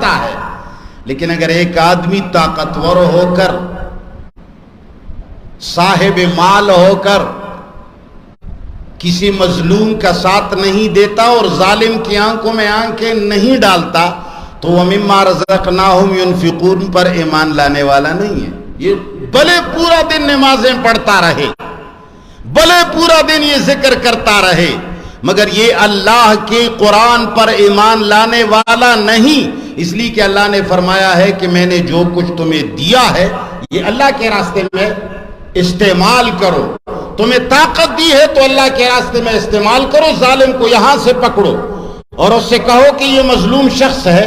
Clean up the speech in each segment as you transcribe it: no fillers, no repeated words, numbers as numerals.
جاتا ہے، لیکن اگر ایک آدمی طاقتور ہو کر، صاحب مال ہو کر کسی مظلوم کا ساتھ نہیں دیتا اور ظالم کی آنکھوں میں آنکھیں نہیں ڈالتا تو وَمِمَّا رَزَقْنَاهُمْ يُنْفِقُونَ پر ایمان لانے والا نہیں ہے۔ یہ بھلے پورا دن نمازیں پڑھتا رہے، بھلے پورا دن یہ ذکر کرتا رہے، مگر یہ اللہ کے قرآن پر ایمان لانے والا نہیں، اس لیے کہ اللہ نے فرمایا ہے کہ میں نے جو کچھ تمہیں دیا ہے یہ اللہ کے راستے میں استعمال کرو، تمہیں طاقت دی ہے تو اللہ کے راستے میں استعمال کرو، ظالم کو یہاں سے پکڑو اور اس سے کہو کہ یہ مظلوم شخص ہے،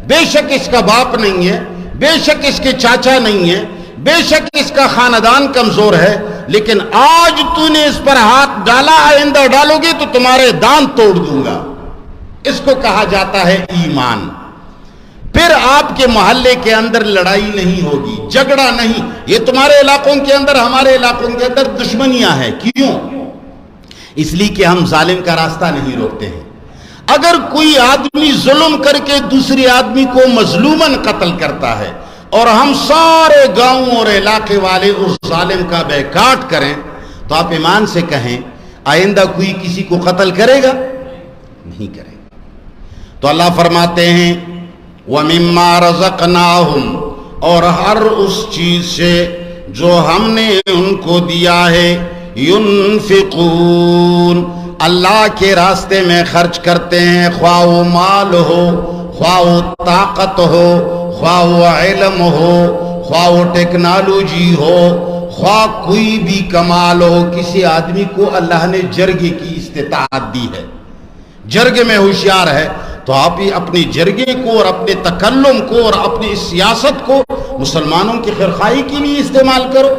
بے شک اس کا باپ نہیں ہے، بے شک اس کے چاچا نہیں ہے، بے شک اس کا خاندان کمزور ہے، لیکن آج تو نے اس پر ہاتھ ڈالا، آئندہ ڈالو گے تو تمہارے دانت توڑ دوں گا۔ اس کو کہا جاتا ہے ایمان۔ پھر آپ کے محلے کے اندر لڑائی نہیں ہوگی، جھگڑا نہیں، یہ تمہارے علاقوں کے اندر، ہمارے علاقوں کے اندر دشمنیاں ہیں، کیوں؟ اس لیے کہ ہم ظالم کا راستہ نہیں روکتے ہیں۔ اگر کوئی آدمی ظلم کر کے دوسری آدمی کو مظلوماً قتل کرتا ہے اور ہم سارے گاؤں اور علاقے والے اس ظالم کا بیکاٹ کریں تو آپ ایمان سے کہیں آئندہ کوئی کسی کو قتل کرے گا؟ نہیں کرے گا۔ تو اللہ فرماتے ہیں وَمِمَّا رَزَقْنَاهُمْ اور ہر اس چیز سے جو ہم نے ان کو دیا ہے، يُنْفِقُونَ اللہ کے راستے میں خرچ کرتے ہیں، خواہ وہ مال ہو، خواہ وہ طاقت ہو، خواہ وہ علم ہو، خواہ وہ ٹیکنالوجی ہو، خواہ کوئی بھی کمال ہو۔ کسی آدمی کو اللہ نے جرگے کی استطاعت دی ہے، جرگے میں ہوشیار ہے، تو آپ ہی اپنی جرگے کو اور اپنے تکلم کو اور اپنی سیاست کو مسلمانوں کی خیرخواہی کے لیے استعمال کرو۔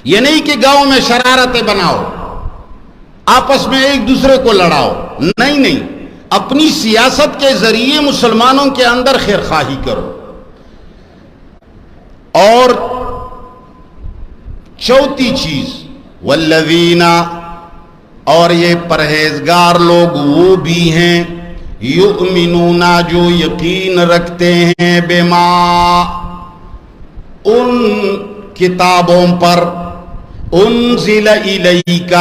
یہ نہیں کہ گاؤں میں شرارتیں بناؤ، آپس میں ایک دوسرے کو لڑاؤ، نہیں، اپنی سیاست کے ذریعے مسلمانوں کے اندر خیرخواہی کرو۔ اور چوتھی چیز والذین، اور یہ پرہیزگار لوگ وہ بھی ہیں، یؤمنون جو یقین رکھتے ہیں، بما ان کتابوں پر، انزل الیک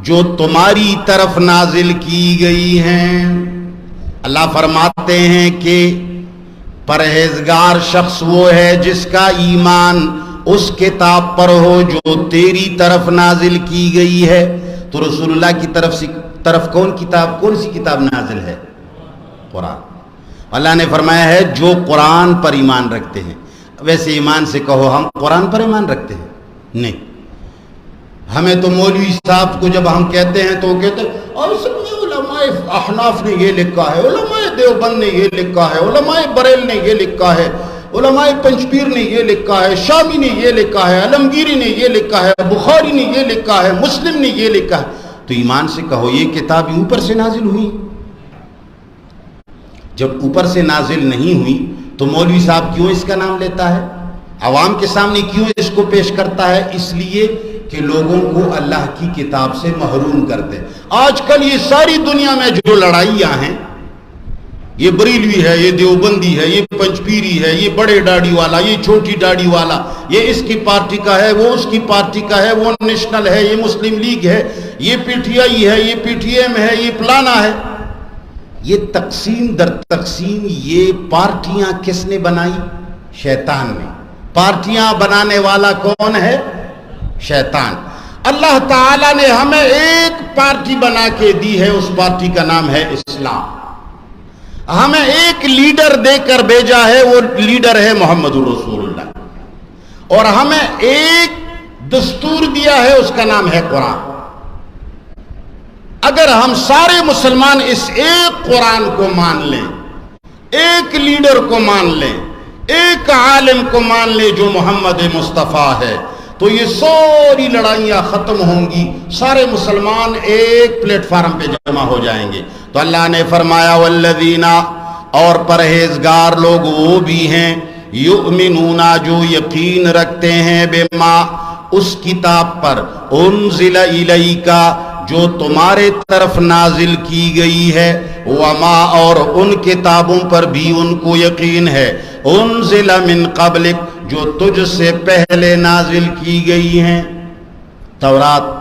جو تمہاری طرف نازل کی گئی ہیں۔ اللہ فرماتے ہیں کہ پرہیزگار شخص وہ ہے جس کا ایمان اس کتاب پر ہو جو تیری طرف نازل کی گئی ہے۔ تو رسول اللہ کی طرف کون سی کتاب نازل ہے؟ قرآن۔ اللہ نے فرمایا ہے جو قرآن پر ایمان رکھتے ہیں۔ ویسے ایمان سے کہو ہم قرآن پر ایمان رکھتے ہیں؟ نہیں۔ ہمیں تو مولوی صاحب کو جب ہم کہتے ہیں تو وہ کہتے ہیں اور سب میں علماء احناف نے یہ لکھا ہے، علماء دیوبند نے یہ لکھا ہے، علماء بریل نے یہ لکھا ہے، علماء پنجپیر نے یہ لکھا ہے، شامی نے یہ لکھا ہے، علمگیری نے یہ لکھا ہے، بخاری نے یہ لکھا ہے، مسلم نے یہ لکھا ہے۔ تو ایمان سے کہو یہ کتاب اوپر سے نازل ہوئی؟ جب اوپر سے نازل نہیں ہوئی تو مولوی صاحب کیوں اس کا نام لیتا ہے؟ عوام کے سامنے کیوں اس کو پیش کرتا ہے؟ اس لیے کہ لوگوں کو اللہ کی کتاب سے محروم کرتے۔ آج کل یہ ساری دنیا میں جو لڑائیاں ہیں، یہ بریلوی ہے، یہ دیوبندی ہے، یہ پنجپیری ہے، یہ بڑے داڑھی والا، یہ چھوٹی داڑھی والا، یہ اس کی پارٹی کا ہے، وہ اس کی پارٹی کا ہے، وہ نیشنل ہے، یہ مسلم لیگ ہے، یہ پی ٹی آئی ہے، یہ پی ٹی ایم ہے، یہ پلانا ہے۔ یہ تقسیم در تقسیم، یہ پارٹیاں کس نے بنائی؟ شیطان نے۔ پارٹیاں بنانے والا کون ہے؟ شیطان۔ اللہ تعالیٰ نے ہمیں ایک پارٹی بنا کے دی ہے، اس پارٹی کا نام ہے اسلام۔ ہمیں ایک لیڈر دے کر بھیجا ہے، وہ لیڈر ہے محمد رسول اللہ، اور ہمیں ایک دستور دیا ہے، اس کا نام ہے قرآن۔ اگر ہم سارے مسلمان اس ایک قرآن کو مان لیں، ایک لیڈر کو مان لیں، ایک عالم کو مان لیں جو محمد مصطفیٰ ہے، تو یہ ساری لڑائیاں ختم ہوں گی، سارے مسلمان ایک پلیٹ فارم پہ جمع ہو جائیں گے۔ تو اللہ نے فرمایا والذین، اور پرہیزگار لوگ وہ بھی ہیں، یؤمنون جو یقین رکھتے ہیں، بما اس کتاب پر، انزل الیک جو تمہارے طرف نازل کی گئی ہے، وما اور ان کتابوں پر بھی ان کو یقین ہے، انزل من قبلک جو تجھ سے پہلے نازل کی گئی ہیں۔ تورات